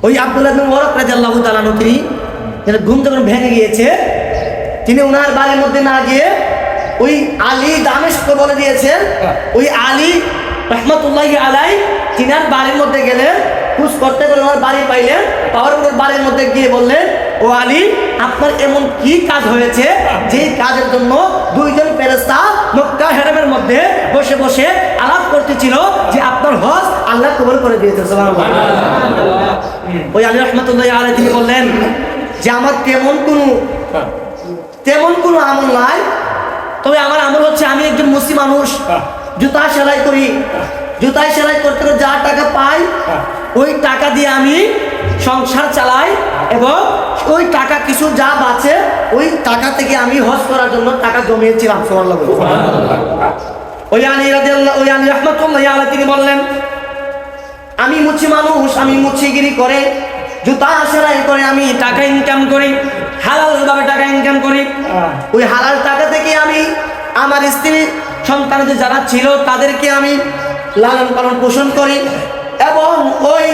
ওই আব্দুল্লাহ ইবনে মুবারক রাদিয়াল্লাহু তাআলা আনহু তিনি ঘুম যখন ভেঙে গিয়েছে, তিনি ওনার বাড়ির মধ্যে না গিয়ে ওই আলী দামেস্ক বলে দিয়েছেন, ওই আলী রহমতুল্লাহি আলাইহি তিনার বাড়ির মধ্যে গেলেন, খোঁজ করতে করে ওনার বাড়ি পাইলেন, পাওয়ার পর বাড়ির মধ্যে গিয়ে বললেন, ও আলী, আপনার এমন কি কাজ হয়েছে যেই কাজের জন্য দুইজন ফেরেশতা মক্কা হেরামের মধ্যে বসে বসে আলাপ করতেছিল যে আপনার হজ আল্লাহ কবুল করে দিয়েছে। সুবহানাল্লাহ। ওই আলী রহমতুল্লাহি আলাইহি তিনি বললেন যে আমার তেমন কোনো আমল নাই, তবে আমার আমল হচ্ছে আমি একজন মুসলিম মানুষ, জুতা সেলাই করি, জুতায় সেলাই করতে করে যা টাকা পাই ওই টাকা দিয়ে আমি সংসার চালাই এবং ওই টাকা কিছু যা বাঁচে ওই টাকা থেকে আমি হজ করার জন্য টাকা জমিয়েছিলাম। সুবহানাল্লাহ। ওই আলী রাহমাতুল্লাহি আলাইহি তিনি বললেন, আমি মুচি মানুষ, আমি মুচিগিরি করে জুতা সেলাই করে আমি টাকা ইনকাম করি, হালালভাবে টাকা ইনকাম করি, ওই হালাল টাকা থেকে আমি আমার স্ত্রী সন্তানদের যারা ছিল তাদেরকে আমি লালন পালন পোষণ করি এবং ওই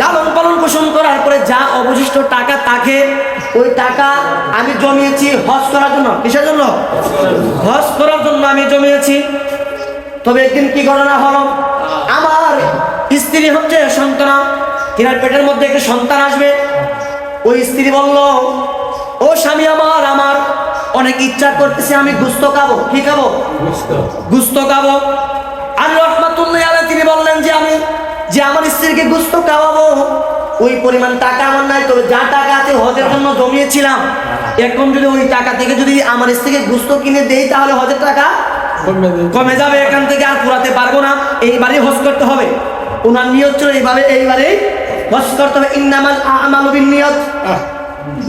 লালন পালন পোষণ করার পরে যা অবশিষ্ট টাকা থাকে ওই টাকা আমি জমিয়েছি হজ করার জন্য। কিসের জন্য? হজ করার জন্য আমি জমিয়েছি। তবে একদিন কি ঘটনা হলো, আমার স্ত্রী হচ্ছে সন্তান, তিনার পেটের মধ্যে একটা সন্তান আসবে। ওই স্ত্রী বলল, ও স্বামী আমার অনেক ইচ্ছা করতেছে আমি গোশত খাবো। কি খাবো? গোশত খাবো। আর রহমাতুল্লাহি আলাইহি তিনি বললেন যে আমার স্ত্রীকে গোশত খাওয়াবো, ওই পরিমাণ টাকা আমার নাই, তবে যা টাকা আছে হজের জন্য জমিয়েছিলাম, এখন যদি ওই টাকা থেকে যদি আমার স্ত্রীকে গোশত কিনে দেই তাহলে হজের টাকা কমে যাবে, এখান থেকে আর পুরাতে পারবো না, এইবারই হজ করতে হবে। ওনার নিয়ত ছিল এইবারেই হজ করতে হবে। ইন্নামাল আমালু বিন্নিয়াত।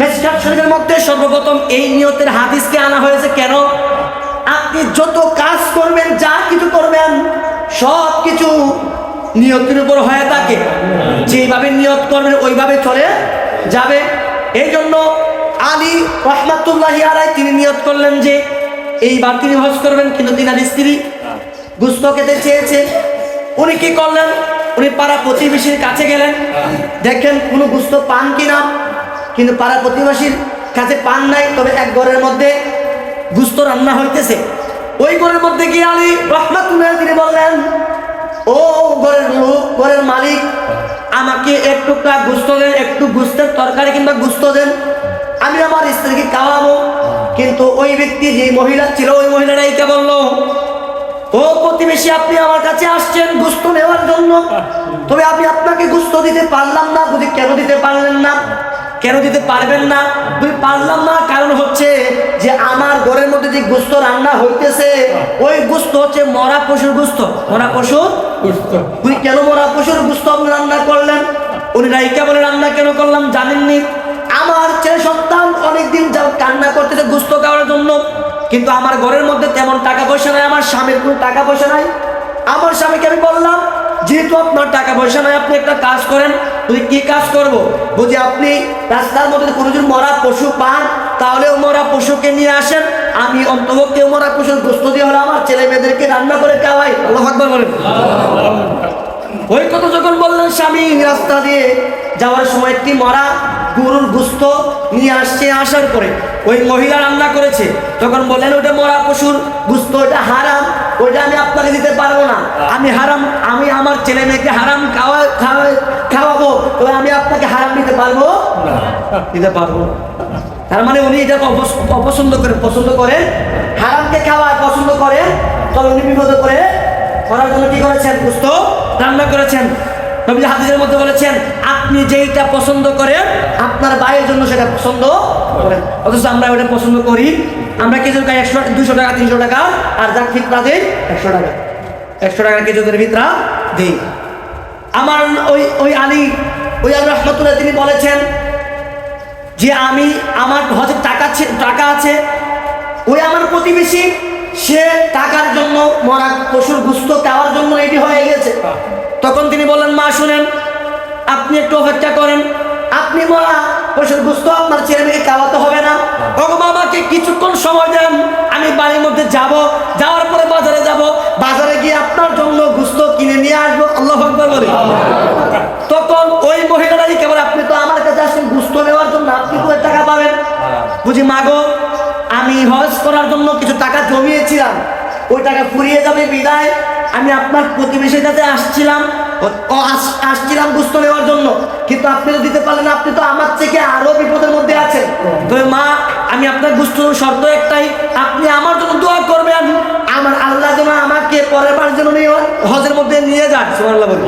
মিশকাত শরীফের মধ্যে সর্বপ্রথম এই নিয়তের হাদিসকে আনা হয়েছে। কেন? আপনি যত কাজ করবেন, যা কিছু করবেন, সব কিছু নিয়তের উপর হয়ে থাকে, যেভাবে নিয়ত করবেন ওইভাবে চলে যাবে। এই জন্য আলী রহমাতুল্লাহি আলাইহি তিনি নিয়ত করলেন যে এইবার তিনি হজ করবেন, কিন্তু তিনার স্ত্রী গোশত খেতে চেয়েছে। উনি কি করলেন? উনি পাড়া প্রতিবেশীর কাছে গেলেন, দেখেন কোনো গোশত পান কিনা, কিন্তু পাড়া প্রতিবেশীর কাছে পান নাই, তবে এক ঘরের মধ্যে গোশত রান্না হইতেছে। ওই ঘরের মধ্যে গিয়ে আলী রহমাতুল্লাহি তিনি বললেন, ও ঘরের লোক, ঘরের মালিক, আমাকে এক টুকরা গোশত দেন, একটু গোশতের তরকারি কিংবা গোশত দেন, আমি আমার স্ত্রীকে খাওয়াবো। কিন্তু ওই ব্যক্তি যে মহিলা ছিল ওই মহিলাটাই কে বলল, ও প্রতিবেশী, আপনি আমার কাছে আসছেন গোশত নেওয়ার জন্য, তবে আমি আপনাকে গোশত দিতে পারলাম না। বুঝি কেন দিতে পারলেন না? কেন দিতে পারবেন না? তুই পারলাম না কারণ হচ্ছে যে আমার ঘরের মধ্যে যে গোশত রান্না হইতেছে ওই গোশত হচ্ছে মরা পশুর গোশত। মরা পশুর গোশত। তুই কেন মরা পশুর গোশত আপনি রান্না করলেন? উনি রাইকা বলে, রান্না কেন করলাম জানেননি? আমার ছেলে সন্তান অনেকদিন যাও কান্না করতেছে গোশত খাওয়ার জন্য, কিন্তু আমার ঘরের মধ্যে তেমন টাকা পয়সা নাই, আমার স্বামীর কোনো টাকা পয়সা নাই। আমার স্বামীকে আমি বললাম, যেহেতু আপনার টাকা পয়সা নাই, আপনি একটা কাজ করেন। তুই কি কাজ করবো? বুঝি আপনি রাস্তার মধ্যে কোনো যদি মরা পশু পান তাহলেও মরা পশুকে নিয়ে আসেন, আমি অন্তপক্ষে মরা পশুর গোশত দিয়ে হলে আমার ছেলে মেয়েদেরকে রান্না করে খাওয়াই। আল্লাহু আকবার বলেন। ওই কথা যখন বললেন, স্বামী রাস্তা দিয়ে যাওয়ার সময় একটি মরা গরুর গোশত নিয়ে আসছে। আসার পরে ওই মহিলা রান্না করেছে, তখন বললেন ওটা মরা পশুর গোশত, ওটা হারাম, ওইটা আমি আপনাকে দিতে পারবো না। আমি আমার ছেলে মেয়েকে হারাম খাওয়াবো, তো আমি আপনাকে হারাম দিতে পারবো না। তার মানে উনি এটা পছন্দ করে হারামকে খাওয়া পছন্দ করে, তবে উনি বিপদে করে করার জন্য কি করেছেন? গোশত রান্না করেছেন। নবী হাদিসের মধ্যে বলেছেন, আপনি যেইটা পছন্দ করেন আপনার ভাইয়ের জন্য সেটা পছন্দ করেন, অথচ আমরা ওটা পছন্দ করি। আমরা কিছু 100, 200 টাকা, 300 টাকা, আর যার ফিতরা দেই 100 টাকা, 100 টাকার কিছু করে ফিতরা দেই। আমার ওই আলী রহমাতুল্লাহ তিনি বলেছেন যে আমার হজের টাকা আছে, ওই আমার প্রতিবেশী সে টাকার জন্য মরা পশুর গোশত খাওয়ার জন্য এটি হয়ে গেছে। তখন তিনি বললেন, মা শুনেন, আপনি একটু অপেক্ষা করেন, আপনি মরা পশুর গোশত আপনার ছেলে মেয়েকে খাওয়াতে হবে না। আমাকে কিছুক্ষণ সময় দেন, আমি বাড়ির মধ্যে যাওয়ার পরে বাজারে গিয়ে আপনার জন্য গোশত কিনে নিয়ে আসবো। আল্লাহু আকবার বলে। তখন ওই মহিলারাই কেবল আপনি করার জন্য কিছু টাকা জমিয়েছিলাম, ওই টাকা ফুরিয়ে যাবে বিদায় আমি আপনার প্রতিবেশীর কাছে আসছিলাম গোস্ত নেওয়ার জন্য, কিন্তু আপনি তো দিতে পারলেন, আপনি তো আমার থেকে আরো বিপদের মধ্যে আছেন। তবে মা, আমি আপনার গোস্ত শর্ত একটাই, আপনি আমার জন্য দোয়া করবেন, আমার আল্লাহ যেন আমাকে পরের বার যেন হজের মধ্যে নিয়ে যান। সুবহানাল্লাহ বলুন।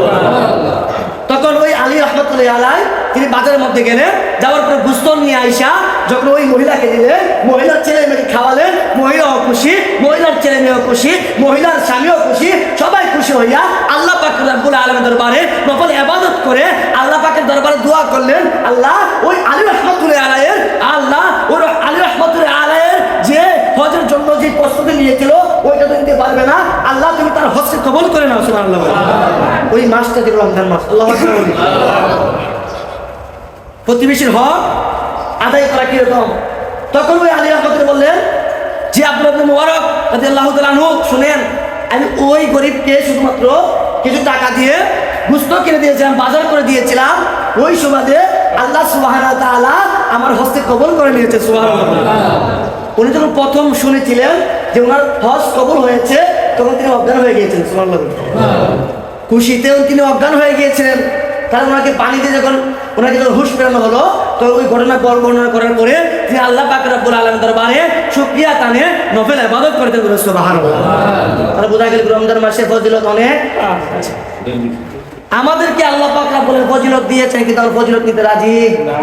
তখন ওই আলী রহমতুল্লাহ আলাই তিনি বাজারের মধ্যে গেলেন, যাওয়ার পর গোস্ত নিয়ে আইসা যখন ওই মহিলাকে দিলেন, মহিলার ছেলে মেয়েকে খাওয়ালেন, মহিলাও খুশি, মহিলার ছেলে মেয়েও খুশি, মহিলার স্বামীও খুশি, সবাই খুশি হইয়া আল্লাহ পাক রব্বুল আলামিনের দরবারে নফল ইবাদত করে আল্লাহ পাকের দরবারে দোয়া করলেন, আল্লাহ ওই আলী রহমতুল্লাহ আলাইয়ের, আল্লাহ ওই আলী রহমতুল্লাহ আলাইয়ের যে হজের জন্য যে প্রস্তুতি নিয়েছিল ওইটা তো দিতে পারবে না, আল্লাহ তুমি তার হজকে কবুল করে নাও। সুবহানাল্লাহ। ওই মাসটা দিল রমজান মাস। আল্লাহু আকবার। প্রতিবেশীর হক আদায় করা কিরকম? তখন ওই আলী রহমতুল্লাহ বললেন যে আব্দুল্লাহ ইবনে মুবারক রাদিয়াল্লাহু তাআলা আনহু, শুনেন, আমি ওই গরিবকে শুধুমাত্র কিছু টাকা দিয়ে গোশত কিনে দিয়েছিলাম, বাজার করে দিয়েছিলাম, ওই সুবাদে আল্লাহ সুবহানাহু ওয়া তাআলা আমার হজকে কবুল করে নিয়েছে। সুবহানাল্লাহ। উনি যখন প্রথম শুনেছিলেন যে ওনার হজ কবুল হয়েছে, তখন তিনি অজ্ঞান হয়ে গিয়েছিলেন। সুবহানাল্লাহ। খুশিতেও তিনি অজ্ঞান হয়ে গিয়েছিলেন। তার ওনাকে পানিতে যখন ওনাকে যখন হুঁশ ফেরানো হলো, তো ওই ঘটনা বর্ণনা করার পরে তিনি আল্লাহ পাক রব্বুল আলামিনের দরবারে শুকরিয়া তানে নফল ইবাদত করতে বলেছেন। সুবহানাল্লাহ। তাহলে বোঝা গেল রমজান মাসে ফজিলত অনেক। আমাদেরকে আল্লাহ পাক রব্বুল ফজিলত দিয়েছেন, কিন্তু আমরা ফজিলত নিতে রাজি না।